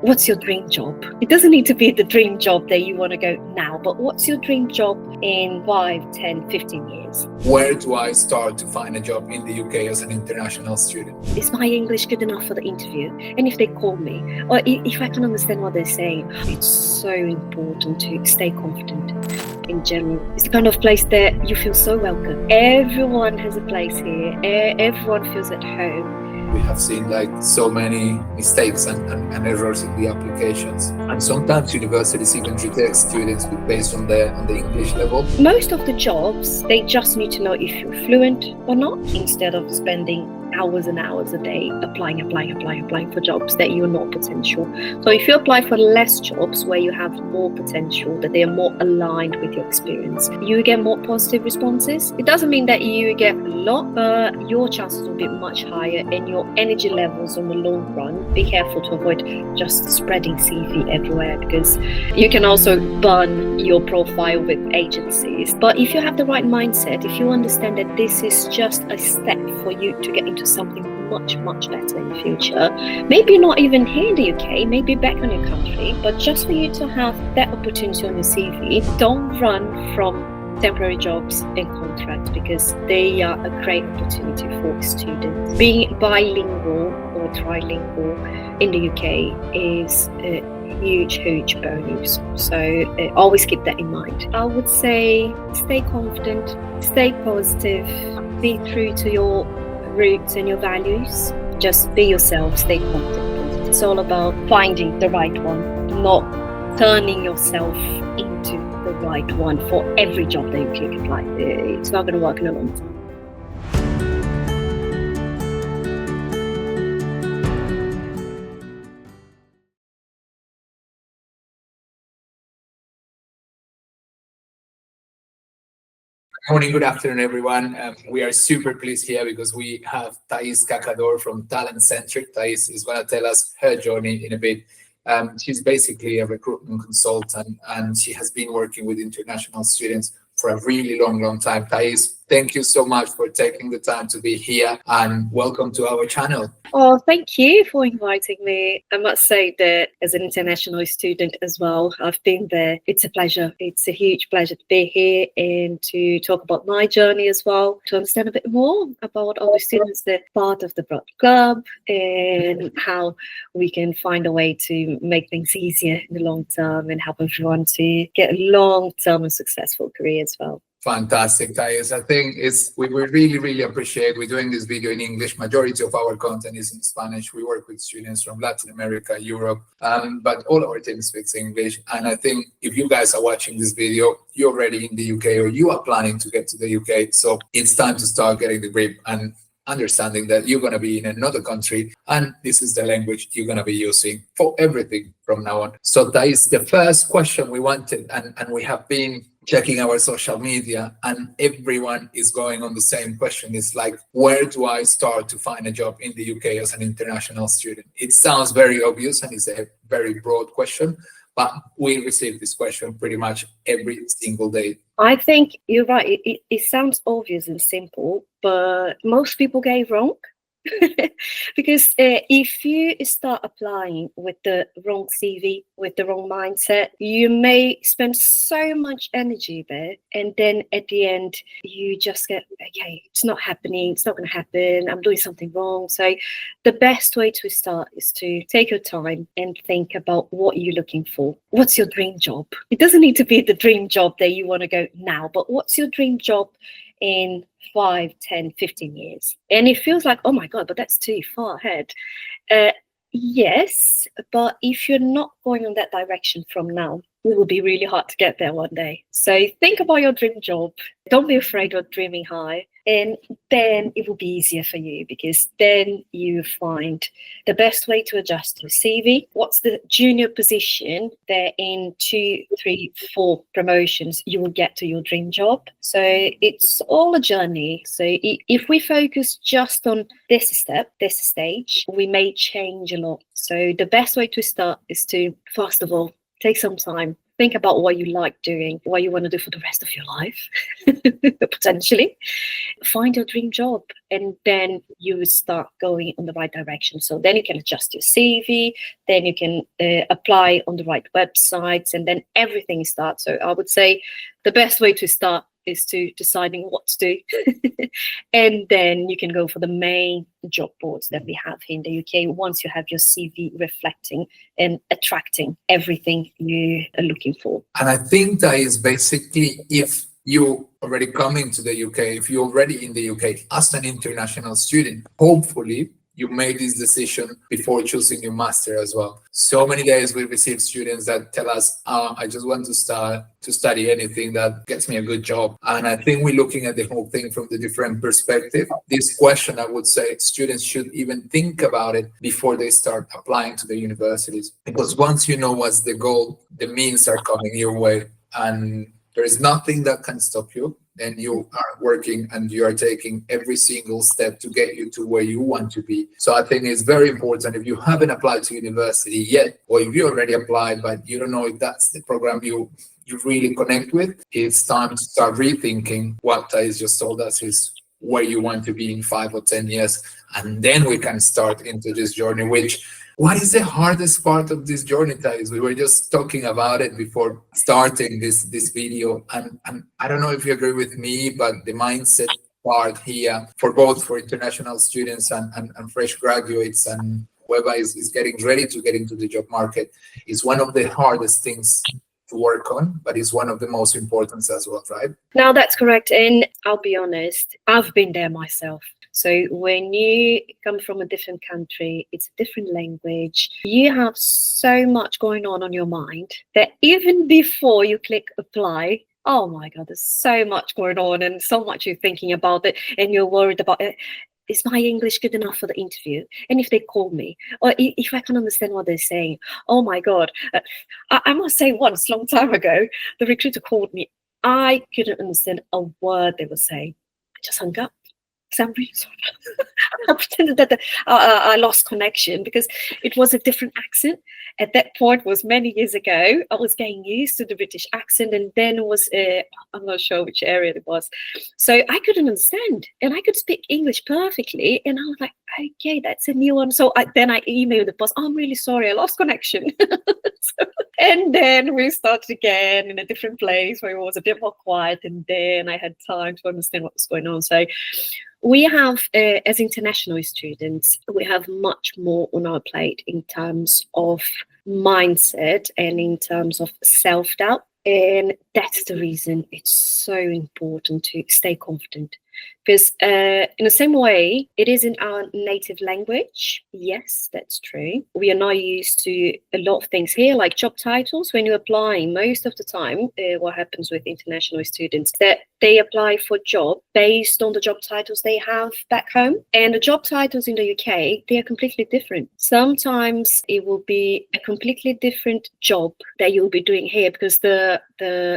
What's your dream job? It doesn't need to be the dream job that you want to go now, but what's your dream job in 5, 10, 15 years? Where do I start to find a job in the UK as an international student? Is my English good enough for the interview? And if they call me, or if I can understand what they're saying, it's so important to stay confident. In general, it's the kind of place that you feel so welcome. Everyone has a place here. Everyone feels at home. We have seen so many mistakes and errors in the applications, and sometimes universities even reject students based on the English level. Most of the jobs, they just need to know if you're fluent or not, instead of spending hours and hours a day applying for jobs that you're not potential. So if you apply for less jobs where you have more potential, that they are more aligned with your experience, you get more positive responses. It doesn't mean that you get a lot, but your chances will be much higher, and your energy levels on the long run. Be careful to avoid just spreading CV everywhere, because you can also burn your profile with agencies. But if you have the right mindset, if you understand that this is just a step for you to get into something much better in the future, maybe not even here in the UK, maybe back in your country, but just for you to have that opportunity on your CV, don't run from temporary jobs and contracts, because they are a great opportunity for students. Being bilingual or trilingual in the UK is a huge bonus, so always keep that in mind. I would say stay confident, stay positive, be true to your roots and your values. Just be yourself, stay confident. It's all about finding the right one, not turning yourself into the right one for every job that you can apply. It's not going to work in a long time. Good morning, good afternoon, everyone. We are super pleased here because we have Thais Cacador from Talent Centric. Thais is going to tell us her journey in a bit. She's basically a recruitment consultant, and she has been working with international students for a really long time. Thais, thank you so much for taking the time to be here, and welcome to our channel. Oh, thank you for inviting me. I must say that as an international student as well, I've been there. It's a pleasure. It's a huge pleasure to be here and to talk about my journey as well, to understand a bit more about all the students that are part of the Broad Club and how we can find a way to make things easier in the long term and help everyone to get a long-term and successful career as well. Fantastic, Thais. I think we really appreciate we're doing this video in English. Majority of our content is in Spanish. We work with students from Latin America, Europe, but all our team speaks English. And I think if you guys are watching this video, you're already in the UK or you are planning to get to the UK. So it's time to start getting the grip and understanding that you're going to be in another country, and this is the language you're going to be using for everything from now on. So that is the first question we wanted, and we have been checking our social media, and everyone is going on the same question. It's like, where do I start to find a job in the UK as an international student? It sounds very obvious and it's a very broad question, but we receive this question pretty much every single day. I think you're right. It sounds obvious and simple, but most people get it wrong. Because if you start applying with the wrong CV, with the wrong mindset, you may spend so much energy there, and then at the end you just get, okay, it's not happening, it's not going to happen, I'm doing something wrong. So the best way to start is to take your time and think about what you're looking for. What's your dream job? It doesn't need to be the dream job that you want to go now, but what's your dream job in 5, 10, 15 years? And it feels like, oh my God, but that's too far ahead. Yes, but if you're not going in that direction from now, it will be really hard to get there one day. So think about your dream job. Don't be afraid of dreaming high. And then it will be easier for you, because then you find the best way to adjust your CV. What's the junior position that in 2, 3, 4 promotions you will get to your dream job? So it's all a journey. So if we focus just on this step, this stage, we may change a lot. So the best way to start is to, first of all, take some time, think about what you like doing, what you want to do for the rest of your life, potentially. Find your dream job, and then you would start going in the right direction. So then you can adjust your CV, then you can apply on the right websites, and then everything starts. So I would say the best way to start is to deciding what to do. And then you can go for the main job boards that we have here in the UK once you have your CV reflecting and attracting everything you are looking for. And I think that is basically, if you already coming to the UK, if you're already in the UK as an international student, hopefully you made this decision before choosing your master as well. So many days we receive students that tell us, I just want to start to study anything that gets me a good job. And I think we're looking at the whole thing from the different perspective. This question, I would say students should even think about it before they start applying to the universities. Because once you know what's the goal, the means are coming your way. And there is nothing that can stop you. Then you are working and you are taking every single step to get you to where you want to be. So I think it's very important, if you haven't applied to university yet, or if you already applied but you don't know if that's the program you really connect with, it's time to start rethinking what Thais just told us is where you want to be in 5 or 10 years. And then we can start into this journey, which, what is the hardest part of this journey, Thais? We were just talking about it before starting this video. And I don't know if you agree with me, but the mindset part here for both for international students and fresh graduates and whoever is getting ready to get into the job market is one of the hardest things to work on, but it's one of the most important as well, right? Now, that's correct. And I'll be honest, I've been there myself. So when you come from a different country, it's a different language. You have so much going on your mind that even before you click apply, oh my God, there's so much going on and so much you're thinking about it, and you're worried about it. Is my English good enough for the interview? And if they call me, or if I can understand what they're saying, oh my God. I must say, once, long time ago, the recruiter called me. I couldn't understand a word they were saying. I just hung up. So I'm really sorry. I pretended that I lost connection because it was a different accent. At that point, was many years ago. I was getting used to the British accent, and then it was, I'm not sure which area it was. So I couldn't understand, and I could speak English perfectly. And I was like, okay, that's a new one. So then I emailed the boss, I'm really sorry, I lost connection. And then we started again in a different place where it was a bit more quiet, and then I had time to understand what was going on. So we have, as international students, we have much more on our plate in terms of mindset and in terms of self-doubt. And that's the reason it's so important to stay confident. Because in the same way, it is in our native language. Yes, that's true. We are not used to a lot of things here, like job titles. When you're applying, most of the time, what happens with international students, that they apply for job based on the job titles they have back home. And the job titles in the UK, they are completely different. Sometimes it will be a completely different job that you'll be doing here, because the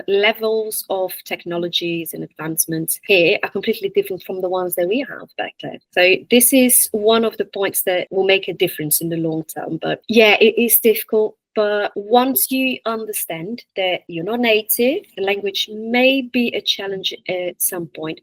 levels of technologies and advancements here are completely different from the ones that we have back there. So this is one of the points that will make a difference in the long term. But yeah, it is difficult. But once you understand that you're not native, the language may be a challenge at some point,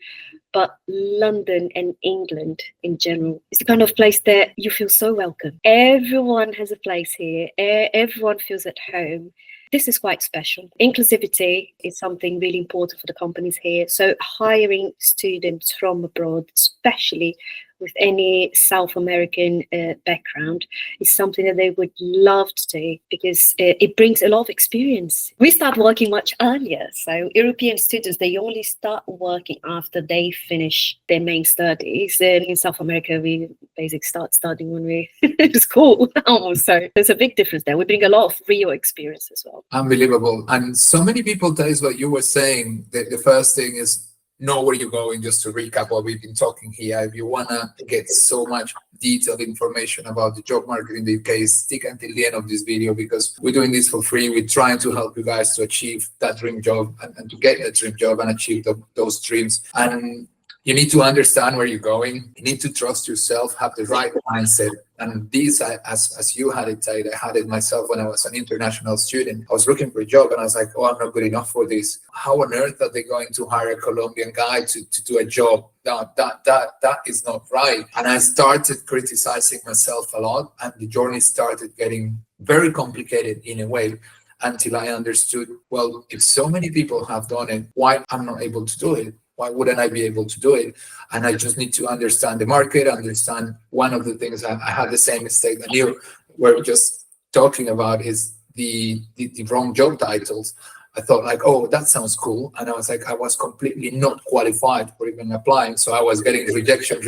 but London and England in general is the kind of place that you feel so welcome. Everyone has a place here. Everyone feels at home. This is quite special. Inclusivity is something really important for the companies here. So hiring students from abroad, especially with any South American background, is something that they would love to do, because it brings a lot of experience. We start working much earlier. So European students, they only start working after they finish their main studies. And in South America, we basically start studying when we finish school almost. So there's a big difference there. We bring a lot of real experience as well. Unbelievable. And so many people, that is what you were saying, that the first thing is know where you're going. Just to recap what we've been talking here, if you want to get so much detailed information about the job market in the UK, stick until the end of this video, because we're doing this for free. We're trying to help you guys to achieve that dream job and to get that dream job and achieve those dreams. And you need to understand where you're going. You need to trust yourself, have the right mindset. And these, as you had it, Taid, I had it myself when I was an international student. I was looking for a job and I was like, oh, I'm not good enough for this. How on earth are they going to hire a Colombian guy to do a job? No, that is not right. And I started criticizing myself a lot, and the journey started getting very complicated in a way, until I understood, well, if so many people have done it, why I'm not able to do it? Why wouldn't I be able to do it? And I just need to understand the market, understand one of the things I had the same mistake that you were just talking about is the wrong job titles. I thought like, oh, that sounds cool. And I was like, I was completely not qualified for even applying. So I was getting rejection.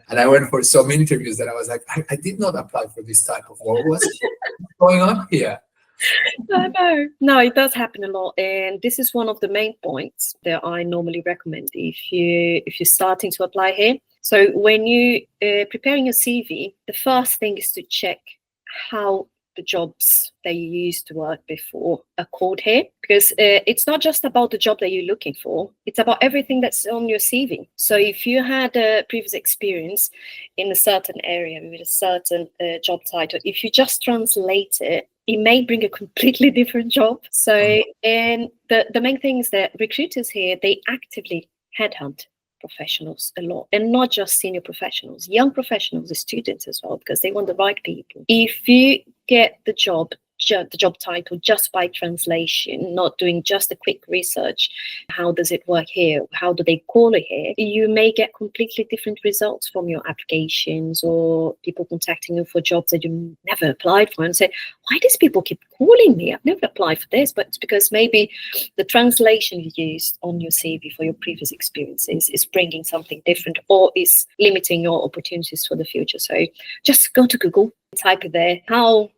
And I went for some interviews that I was like, I did not apply for this type of role. What's going on here? I know. No, it does happen a lot, and this is one of the main points that I normally recommend if you're starting to apply here. So when you preparing your CV, the first thing is to check how the jobs that you used to work before are called here, because it's not just about the job that you're looking for, it's about everything that's on your CV. So if you had a previous experience in a certain area with a certain job title, if you just translate it, it may bring a completely different job. So, and the main thing is that recruiters here, they actively headhunt professionals a lot, and not just senior professionals, young professionals, the students as well, because they want the right people. If you get the job title just by translation, not doing just a quick research, how does it work here, how do they call it here, you may get completely different results from your applications, or people contacting you for jobs that you never applied for and say, why does people keep calling me? I've never applied for this. But it's because maybe the translation you used on your CV for your previous experiences is bringing something different, or is limiting your opportunities for the future. So just go to Google, type it there, how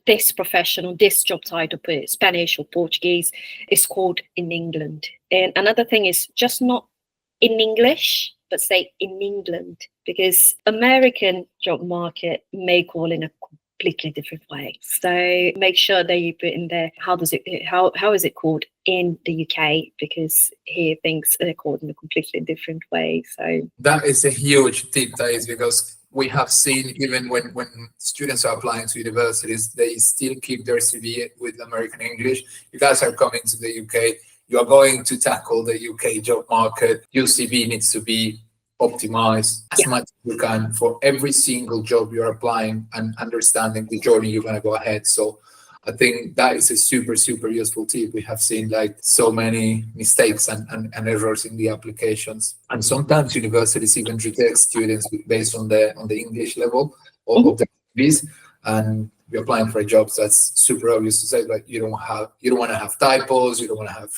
this professional, this job title, Spanish or Portuguese, is called in England. And another thing is just not in English, but say in England, because American job market may call in a completely different way. So make sure that you put in there, how is it called in the UK, because here things are called in a completely different way. So that is a huge tip, Thais, because we have seen even when students are applying to universities, they still keep their CV with American English. You guys are coming to the UK, you are going to tackle the UK job market. Your CV needs to be optimized as much as you can for every single job you're applying, and understanding the journey you're going to go ahead. So I think that is a super, super useful tip. We have seen like so many mistakes and errors in the applications. And sometimes universities even reject students based on the English level of the CVs. And you're applying for a job, so that's super obvious to say, like you don't want to have typos, you don't want to have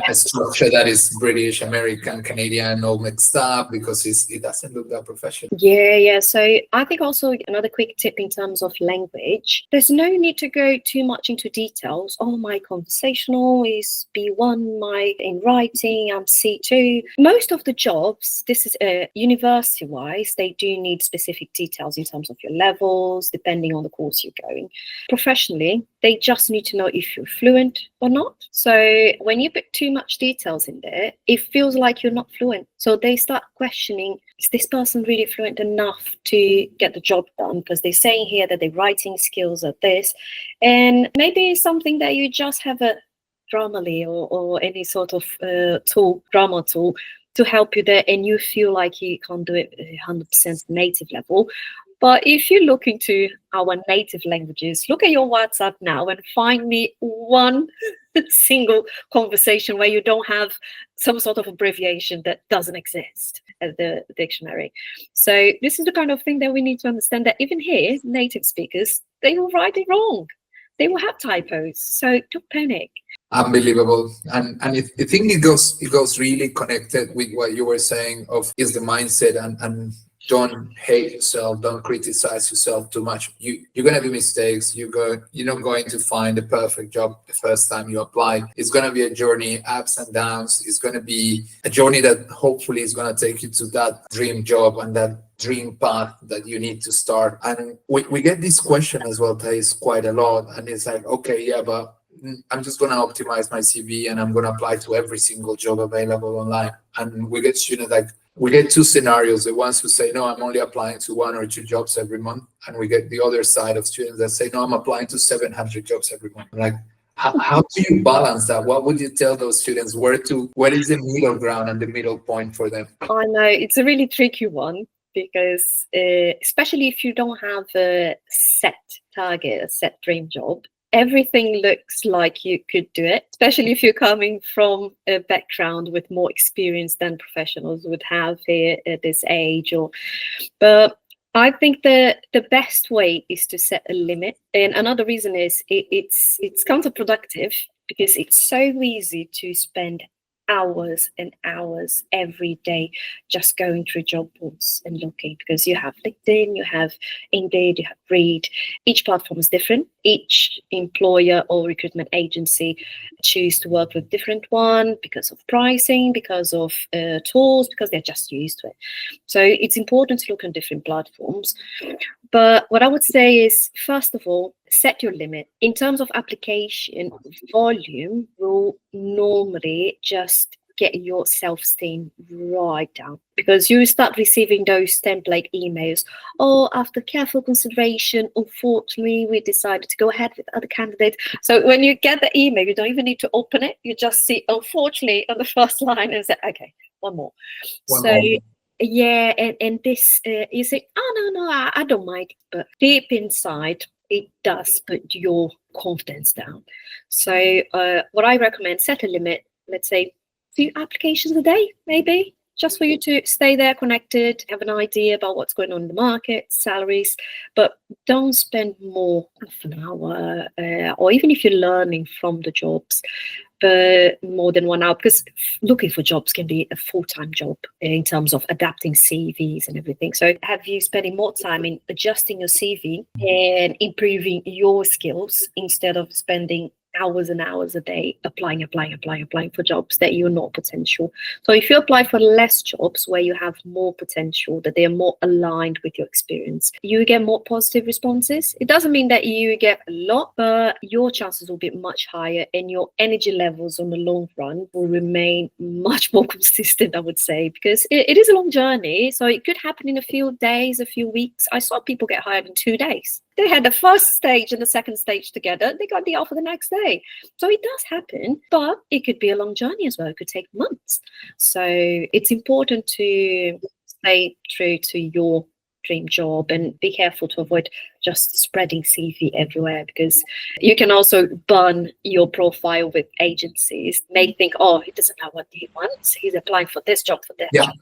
a structure that is British, American, Canadian, all mixed up, because it doesn't look that professional. Yeah. So I think also another quick tip in terms of language, there's no need to go too much into details. Oh, my conversational is B1, my in writing, I'm C2. Most of the jobs, this is university-wise, they do need specific details in terms of your levels, depending on the course you're going. Professionally, they just need to know if you're fluent or not. So when you put too much details in there, it feels like you're not fluent. So they start questioning, is this person really fluent enough to get the job done? Because they're saying here that their writing skills are this. And maybe it's something that you just have a Grammarly or any sort of grammar tool to help you there, and you feel like you can't do it 100% native level. But if you look into our native languages, look at your WhatsApp now and find me one single conversation where you don't have some sort of abbreviation that doesn't exist at the dictionary. So this is the kind of thing that we need to understand, that even here, native speakers, they will write it wrong. They will have typos. So don't panic. Unbelievable. And I think it goes really connected with what you were saying of is the mindset, and don't hate yourself, don't criticize yourself too much. You're gonna do mistakes. You're not going to find the perfect job the first time you apply. It's gonna be a journey, ups and downs. It's gonna be a journey that hopefully is gonna take you to that dream job and that dream path that you need to start. And we get this question as well, Thais, quite a lot. And it's like, okay, yeah, but I'm just going to optimize my CV and I'm going to apply to every single job available online. And we get students like, we get two scenarios: the ones who say, no, I'm only applying to 1 or 2 jobs every month, and we get the other side of students that say, no, I'm applying to 700 jobs every month. Like, how do you balance that? What would you tell those students? Where is the middle ground and the middle point for them? I know it's a really tricky one, because especially if you don't have a set target, a set dream job, everything looks like you could do it, especially if you're coming from a background with more experience than professionals would have here at this age. But I think the best way is to set a limit. And another reason is it's counterproductive, because it's so easy to spend hours and hours every day just going through job boards and looking, because you have LinkedIn, you have Indeed, you have Read. Each platform is different. Each employer or recruitment agency choose to work with different one because of pricing, because of tools, because they're just used to it. So it's important to look on different platforms. But what I would say is, first of all, set your limit. In terms of application volume, will normally just get your self-esteem right down, because you start receiving those template emails. Oh, after careful consideration, unfortunately, we decided to go ahead with other candidates. So when you get the email, you don't even need to open it. You just see, unfortunately, on the first line, and say, okay, one more. One more. Yeah, and this, you say, oh, no, I don't mind. But deep inside, it does put your confidence down. So what I recommend, set a limit, let's say 2 applications a day, maybe, just for you to stay there connected, have an idea about what's going on in the market, salaries, but don't spend more than an hour, or even if you're learning from the jobs, but more than 1 hour, because looking for jobs can be a full-time job in terms of adapting CVs and everything. So have you spending more time in adjusting your CV and improving your skills, instead of spending hours and hours a day applying for jobs that you're not potential. So if you apply for less jobs where you have more potential, that they are more aligned with your experience, you get more positive responses. It doesn't mean that you get a lot, but your chances will be much higher, and your energy levels on the long run will remain much more consistent, I would say, because it is a long journey. So it could happen in a few days, a few weeks. I saw people get hired in 2 days. They had the first stage and the second stage together. They got the offer the next day. So it does happen, but it could be a long journey as well. It could take months. So it's important to stay true to your dream job and be careful to avoid just spreading CV everywhere, because you can also burn your profile with agencies. They think, oh, he doesn't know what he wants. He's applying for this job, for that job.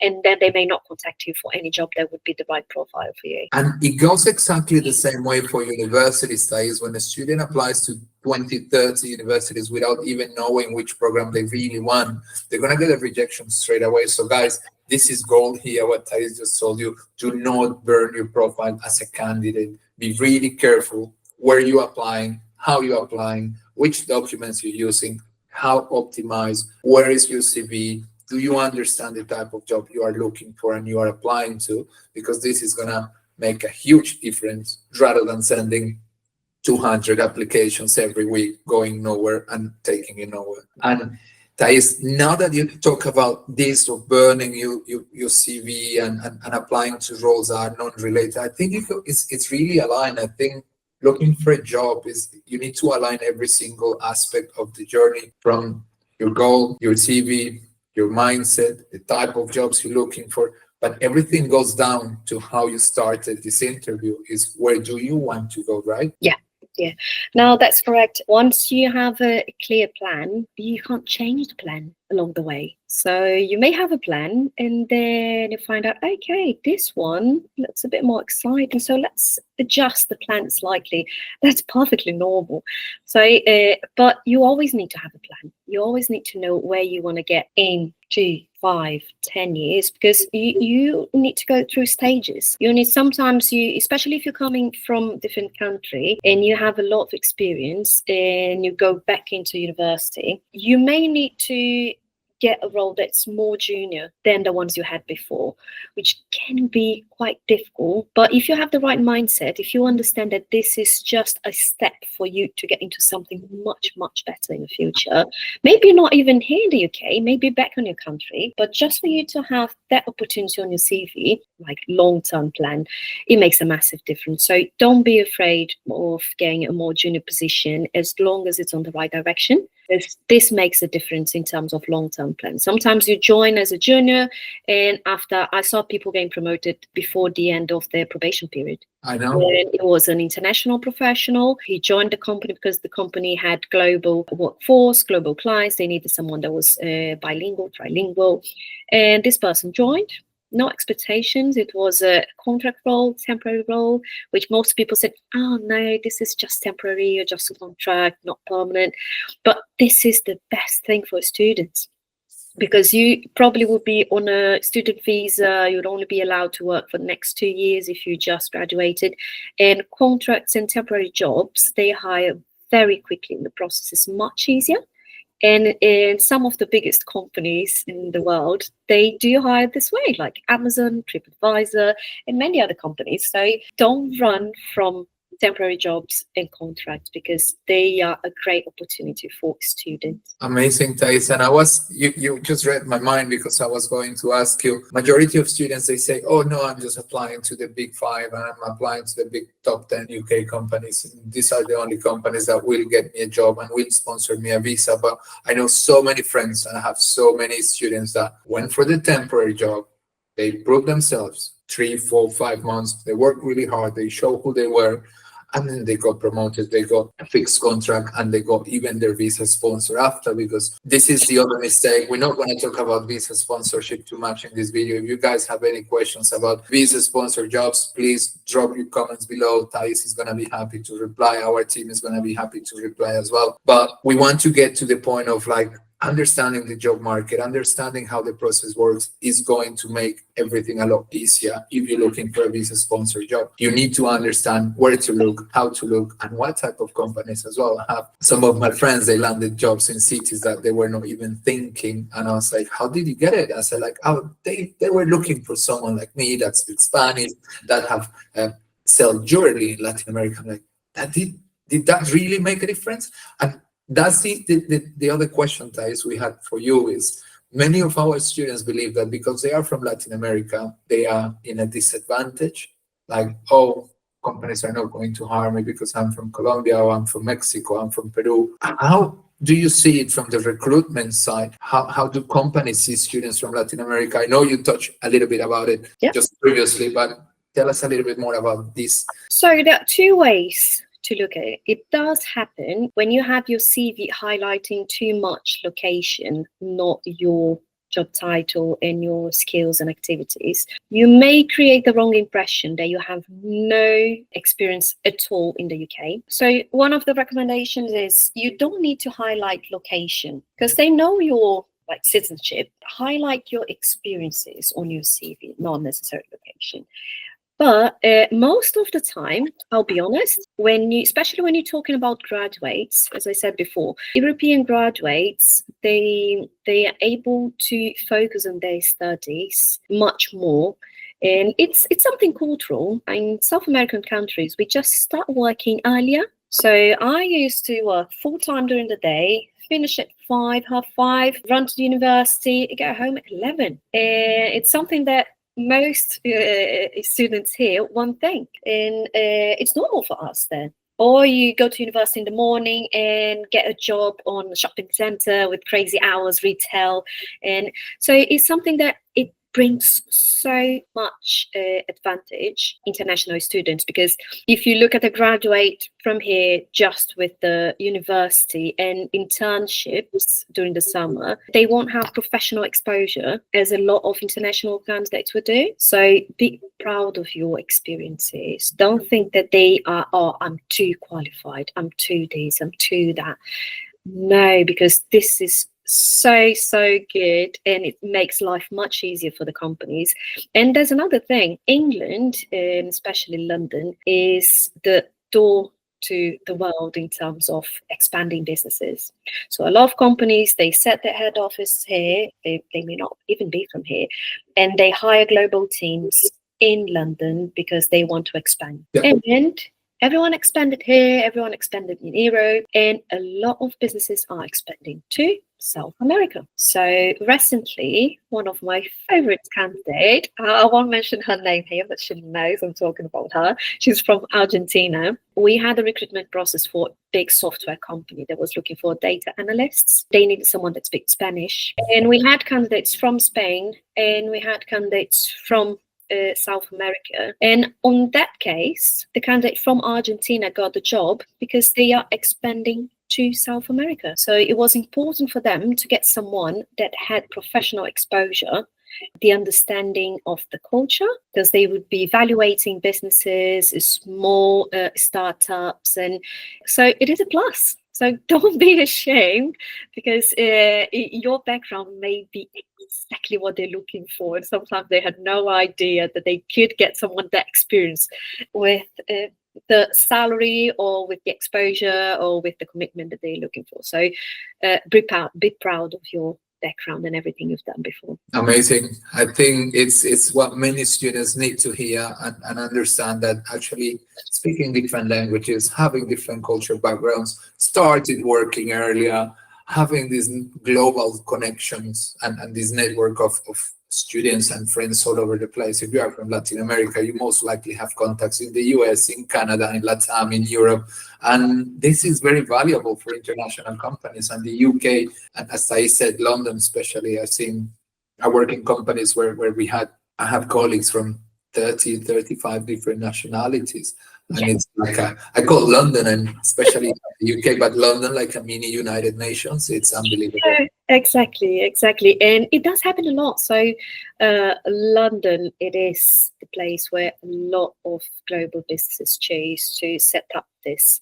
And then they may not contact you for any job that would be the right profile for you. And it goes exactly the same way for university studies. When a student applies to 20, 30 universities without even knowing which program they really want, they're going to get a rejection straight away. So guys, this is gold here, what Thais just told you. Do not burn your profile as a candidate. Be really careful where you're applying, how you're applying, which documents you're using, how optimized, where is your CV, do you understand the type of job you are looking for and you are applying to? Because this is going to make a huge difference, rather than sending 200 applications every week, going nowhere and taking it nowhere. And Thais, now that you talk about this of burning your CV and applying to roles that are non-related, I think it's really aligned. I think looking for a job is, you need to align every single aspect of the journey, from your goal, your CV, your mindset, the type of jobs you're looking for. But everything goes down to how you started this interview, is where do you want to go, right? Yeah. No, that's correct. Once you have a clear plan, you can't change the plan along the way. So you may have a plan, and then you find out, okay, this one looks a bit more exciting, so let's adjust the plan slightly. That's perfectly normal. So, but you always need to have a plan. You always need to know where you want to get in 2, 5, 10 years, because you need to go through stages. You need, sometimes you, especially if you're coming from a different country and you have a lot of experience and you go back into university, you may need to get a role that's more junior than the ones you had before, which can be quite difficult. But if you have the right mindset, if you understand that this is just a step for you to get into something much, much better in the future, maybe not even here in the UK, maybe back in your country, but just for you to have that opportunity on your CV, like long-term plan, it makes a massive difference. So don't be afraid of getting a more junior position as long as it's on the right direction. This makes a difference in terms of long-term plans. Sometimes you join as a junior, and after, I saw people getting promoted before the end of their probation period. I know. And it was an international professional. He joined the company because the company had global workforce, global clients. They needed someone that was bilingual, trilingual. And this person joined. No expectations. It was a contract role, temporary role, which most people said, oh no, this is just temporary or just a contract, not permanent. But this is the best thing for students, because you probably would be on a student visa. You'd only be allowed to work for the next 2 years if you just graduated. And contracts and temporary jobs, they hire very quickly, and the process is much easier. And in some of the biggest companies in the world, they do hire this way, like Amazon, TripAdvisor, and many other companies. So don't run from temporary jobs and contracts, because they are a great opportunity for students. Amazing, Thais. And you just read my mind, because I was going to ask you, majority of students, they say, oh no, I'm just applying to the big 5 and I'm applying to the big top 10 UK companies. And these are the only companies that will get me a job and will sponsor me a visa. But I know so many friends, and I have so many students that went for the temporary job. They proved themselves 3, 4, 5 months. They worked really hard. They showed who they were. And then they got promoted, they got a fixed contract, and they got even their visa sponsor after, because this is the other mistake. We're not going to talk about visa sponsorship too much in this video. If you guys have any questions about visa sponsor jobs, please drop your comments below. Thais is going to be happy to reply. Our team is going to be happy to reply as well. But we want to get to the point of like understanding the job market, understanding how the process works is going to make everything a lot easier. If you're looking for a visa sponsor job, you need to understand where to look, how to look, and what type of companies as well. I have some of my friends, they landed jobs in cities that they were not even thinking. And I was like, how did you get it? I said, like, oh, they were looking for someone like me that speaks Spanish, that have sell jewelry in Latin America. I'm like, that did that really make a difference? And that's the other question, Thais, we had for you is, many of our students believe that because they are from Latin America, they are in a disadvantage. Like, oh, companies are not going to hire me because I'm from Colombia, or I'm from Mexico, I'm from Peru. How do you see it from the recruitment side? How do companies see students from Latin America? I know you touched a little bit about it just previously, but tell us a little bit more about this. So there are 2 ways to look at it. It does happen when you have your CV highlighting too much location, not your job title and your skills and activities. You may create the wrong impression that you have no experience at all in the UK. So one of the recommendations is you don't need to highlight location, because they know your like citizenship. Highlight your experiences on your CV, not necessarily location. But most of the time, I'll be honest, especially when you're talking about graduates, as I said before, European graduates, they are able to focus on their studies much more. And it's something cultural. In South American countries, we just start working earlier. So I used to work full-time during the day, finish at 5, half 5, run to the university, get home at 11. And it's something that most students here won't think, and it's normal for us then. Or you go to university in the morning and get a job on a shopping center with crazy hours, retail, and so it's something that it brings so much advantage international students, because if you look at a graduate from here just with the university and internships during the summer, they won't have professional exposure as a lot of international candidates would do. So be proud of your experiences. Don't think that they are, oh, I'm too qualified, I'm too this, I'm too that. No, because this is so good, and it makes life much easier for the companies. And there's another thing. England, and especially London, is the door to the world in terms of expanding businesses. So a lot of companies, they set their head office here, they may not even be from here, and they hire global teams in London because they want to expand. Yeah. And everyone expanded here, everyone expanded in Europe, and a lot of businesses are expanding to South America. So recently, one of my favorite candidates, I won't mention her name here, but she knows I'm talking about her. She's from Argentina. We had a recruitment process for a big software company that was looking for data analysts. They needed someone that speaks Spanish. And we had candidates from Spain, and we had candidates from South America. And on that case, the candidate from Argentina got the job because they are expanding to South America. So it was important for them to get someone that had professional exposure, the understanding of the culture, because they would be evaluating businesses, small startups. And so it is a plus. So don't be ashamed, because your background may be exactly what they're looking for. And sometimes they had no idea that they could get someone that experience with the salary or with the exposure or with the commitment that they're looking for. So be proud of your background and everything you've done before. Amazing. I think it's what many students need to hear and understand, that actually speaking different languages, having different cultural backgrounds, started working earlier, having these global connections and this network of students and friends all over the place. If you are from Latin America, you most likely have contacts in the US, in Canada, in Latam, in Europe. And this is very valuable for international companies. And the UK, and as I said, London especially, I work in companies where I have colleagues from 30, 35 different nationalities. And it's like I call London, and especially the UK, but London like a mini United Nations. It's unbelievable. Yeah, exactly. And it does happen a lot. So London, it is the place where a lot of global businesses choose to set up this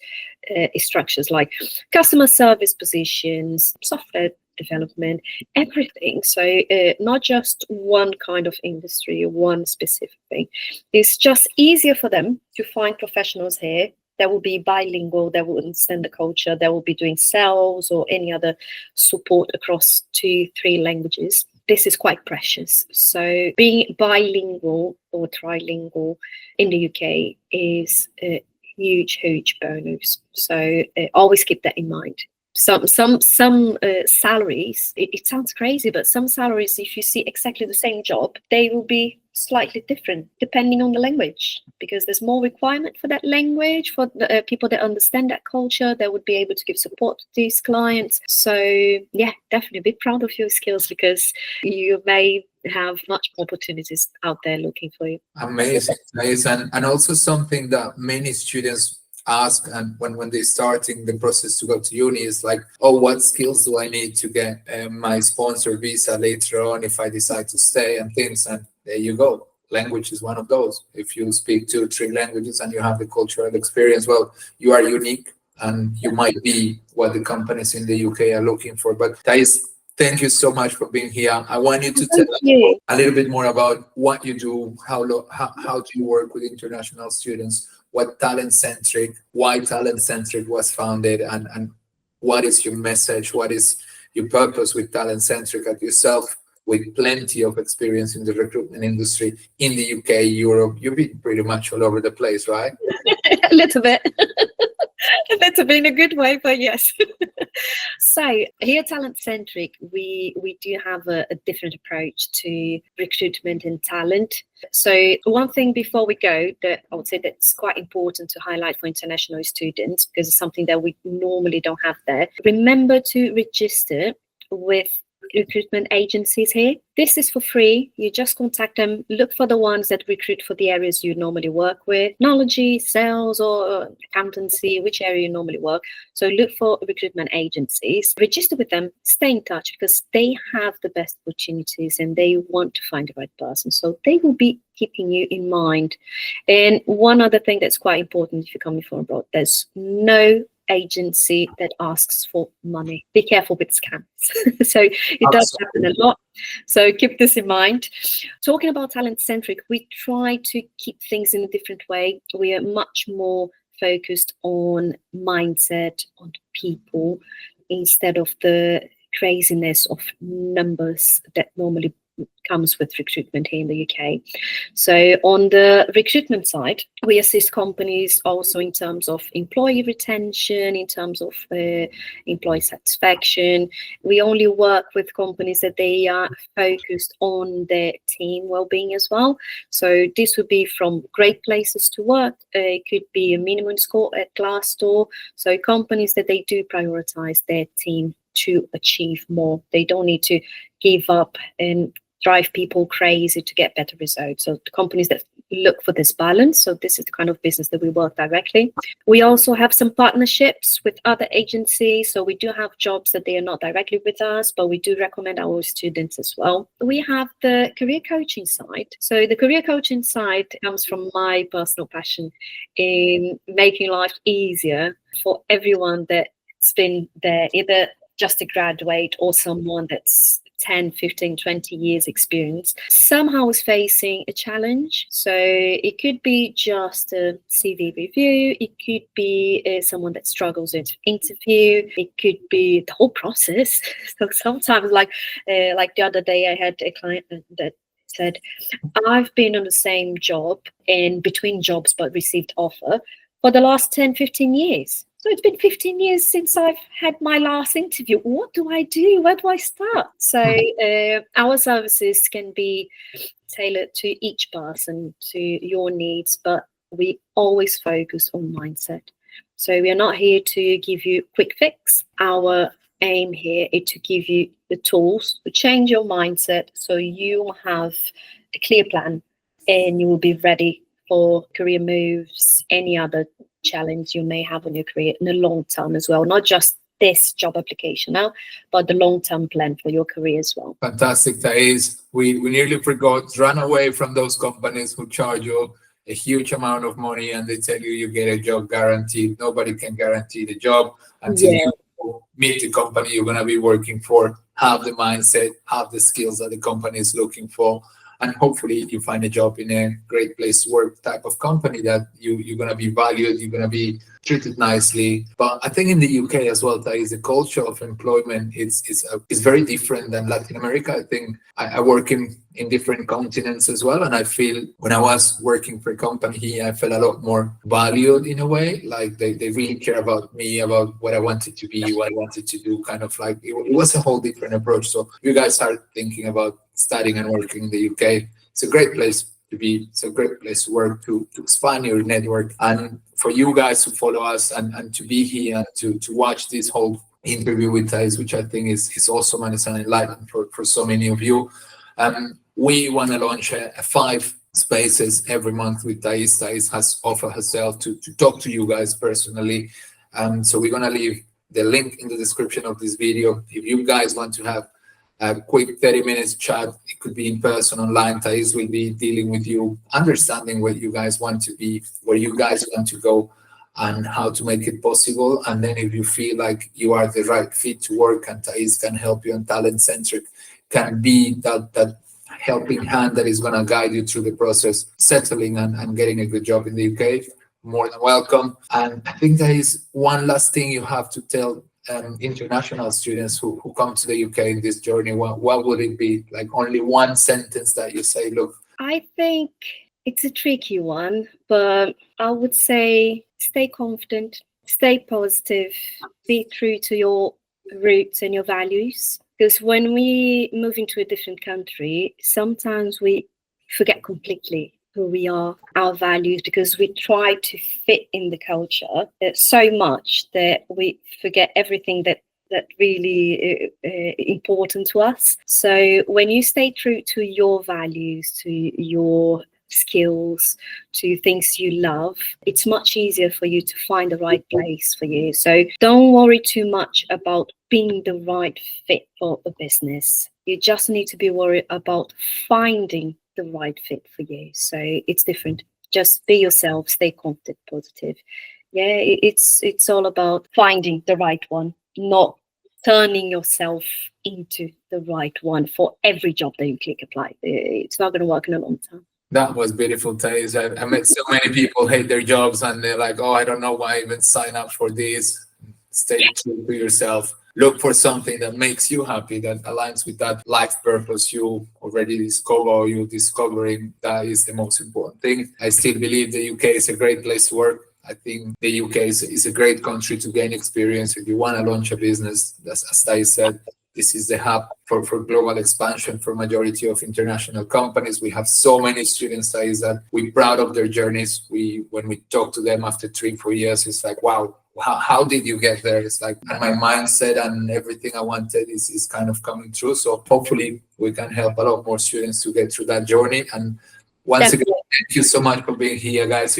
structures like customer service positions, software development, everything. So not just one kind of industry or one specific thing. It's just easier for them to find professionals here that will be bilingual, that will understand the culture, that will be doing sales or any other support across 2-3 languages. This is quite precious. So being bilingual or trilingual in the UK is a huge bonus. So always keep that in mind. Some salaries, it sounds crazy, but some salaries, if you see exactly the same job, they will be slightly different depending on the language, because there's more requirement for that language, for the people that understand that culture, that would be able to give support to these clients. So yeah, definitely be proud of your skills, because you may have much more opportunities out there looking for you. Amazing. And also something that many students ask, and when they're starting the process to go to uni, is like, oh, what skills do I need to get my sponsor visa later on if I decide to stay and things? And there you go. Language is one of those. If you speak 2-3 languages and you have the cultural experience, well, you are unique, and you might be what the companies in the UK are looking for. But Thais, thank you so much for being here. I want you to tell us a little bit more about what you do, how do you work with international students, what Talent-Centric, why Talent-Centric was founded, and what is your message, what is your purpose with Talent-Centric at yourself, with plenty of experience in the recruitment industry in the UK, Europe. You've been pretty much all over the place, right? A little bit. That's been a good way, but yes. So here at Talent-Centric, we do have a different approach to recruitment and talent. So one thing before we go that I would say that's quite important to highlight for international students, because it's something that we normally don't have there. Remember to register with recruitment agencies here. This is for free. You just contact them, look for the ones that recruit for the areas you normally work with, technology, sales, or accountancy, which area you normally work. So look for recruitment agencies, register with them, stay in touch, because they have the best opportunities and they want to find the right person. So they will be keeping you in mind. And one other thing that's quite important if you're coming from abroad, there's no agency that asks for money. Be careful with scams. So it does happen a lot. So keep this in mind. Talking about Talent-Centric, we try to keep things in a different way. We are much more focused on mindset, on people, instead of the craziness of numbers that normally comes with recruitment here in the UK. So on the recruitment side, we assist companies also in terms of employee retention, in terms of employee satisfaction. We only work with companies that they are focused on their team well-being as well. So this would be from great places to work. It could be a minimum score at Glassdoor. So companies that they do prioritize their team to achieve more. They don't need to give up and drive people crazy to get better results. So the companies that look for this balance. So this is the kind of business that we work directly. We also have some partnerships with other agencies. So we do have jobs that they are not directly with us, but we do recommend our students as well. We have the career coaching side. So the career coaching side comes from my personal passion in making life easier for everyone that's been there, either just a graduate or someone that's 10, 15, 20 years experience, somehow is facing a challenge. So it could be just a CV review. It could be someone that struggles with interview. It could be the whole process. So sometimes like the other day, I had a client that said, I've been on the same job and between jobs, but received offer for the last 10, 15 years. So it's been 15 years since I've had my last interview. What do I do? Where do I start? So our services can be tailored to each person, to your needs, but we always focus on mindset. So we are not here to give you a quick fix. Our aim here is to give you the tools to change your mindset so you have a clear plan and you will be ready for career moves, any other challenge you may have on your career in the long term as well, not just this job application now, but the long-term plan for your career as well. Fantastic, Thais. We nearly forgot, run away from those companies who charge you a huge amount of money and they tell you you get a job guaranteed. Nobody can guarantee the job until you meet the company you're going to be working for, have the mindset, have the skills that the company is looking for. And hopefully you find a job in a great place to work type of company that you're going to be valued, you're going to be treated nicely. But I think in the UK as well, Thais, the culture of employment is very different than Latin America. I think I work in different continents as well. And I feel when I was working for a company here, I felt a lot more valued in a way. Like they really care about me, about what I wanted to be, what I wanted to do. Kind of like it was a whole different approach. So you guys start thinking about studying and working in the UK. It's a great place to be. It's a great place to work, to expand your network. And for you guys to follow us and to be here, to watch this whole interview with Thais, which I think is awesome and it's an enlightenment for so many of you. We want to launch a 5 spaces every month with Thais. Thais has offered herself to talk to you guys personally. So we're going to leave the link in the description of this video. If you guys want to have a quick 30 minutes chat, it could be in person, online. Thais will be dealing with you, understanding where you guys want to be, where you guys want to go, and how to make it possible. And then if you feel like you are the right fit to work and Thais can help you, and Talent Centric can be that helping hand that is going to guide you through the process, settling and getting a good job in the UK, more than welcome. And I think there is one last thing you have to tell international students who come to the UK in this journey. What would it be? Like only one sentence that you say, look. I think it's a tricky one, but I would say stay confident, stay positive, be true to your roots and your values. Because when we move into a different country, sometimes we forget completely who we are, our values, because we try to fit in the culture so much that we forget everything that really important to us. So when you stay true to your values, to your skills, to things you love, it's much easier for you to find the right place for you. So don't worry too much about being the right fit for a business. You just need to be worried about finding the right fit for you. So it's different. Just be yourself, stay confident, positive. Yeah, it's all about finding the right one, not turning yourself into the right one for every job that you click apply. It's not going to work in a long time. That was beautiful, Thais. I met so many people hate their jobs and they're like, oh, I don't know why I even sign up for this. Stay true to yourself. Look for something that makes you happy, that aligns with that life purpose you already discover or you're discovering. That is the most important thing. I still believe the UK is a great place to work. I think the UK is a great country to gain experience. If you want to launch a business, as Thais said, this is the hub for global expansion for majority of international companies. We have so many students that we're proud of their journeys. When we talk to them after 3-4 years, it's like, wow, how did you get there? It's like, and my mindset and everything I wanted is kind of coming true. So hopefully we can help a lot more students to get through that journey. And once again, thank you so much for being here, guys.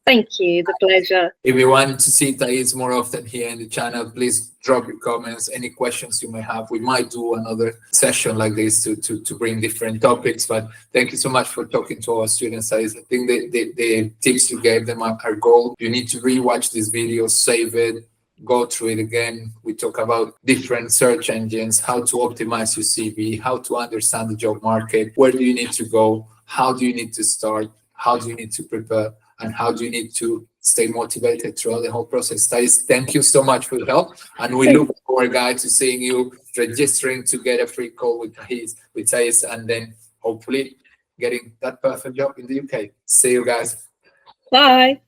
Thank you. The pleasure. If you want to see Thais more often here in the channel, please drop your comments, any questions you may have. We might do another session like this to bring different topics. But thank you so much for talking to our students, Thais. I think the tips you gave them are gold. You need to rewatch this video, save it, go through it again. We talk about different search engines, how to optimize your CV, how to understand the job market, where do you need to go, how do you need to start, how do you need to prepare, and how do you need to stay motivated throughout the whole process. Thais, thank you so much for the help. And we look forward, guys, to seeing you registering to get a free call with Thais, and then hopefully getting that perfect job in the UK. See you guys. Bye.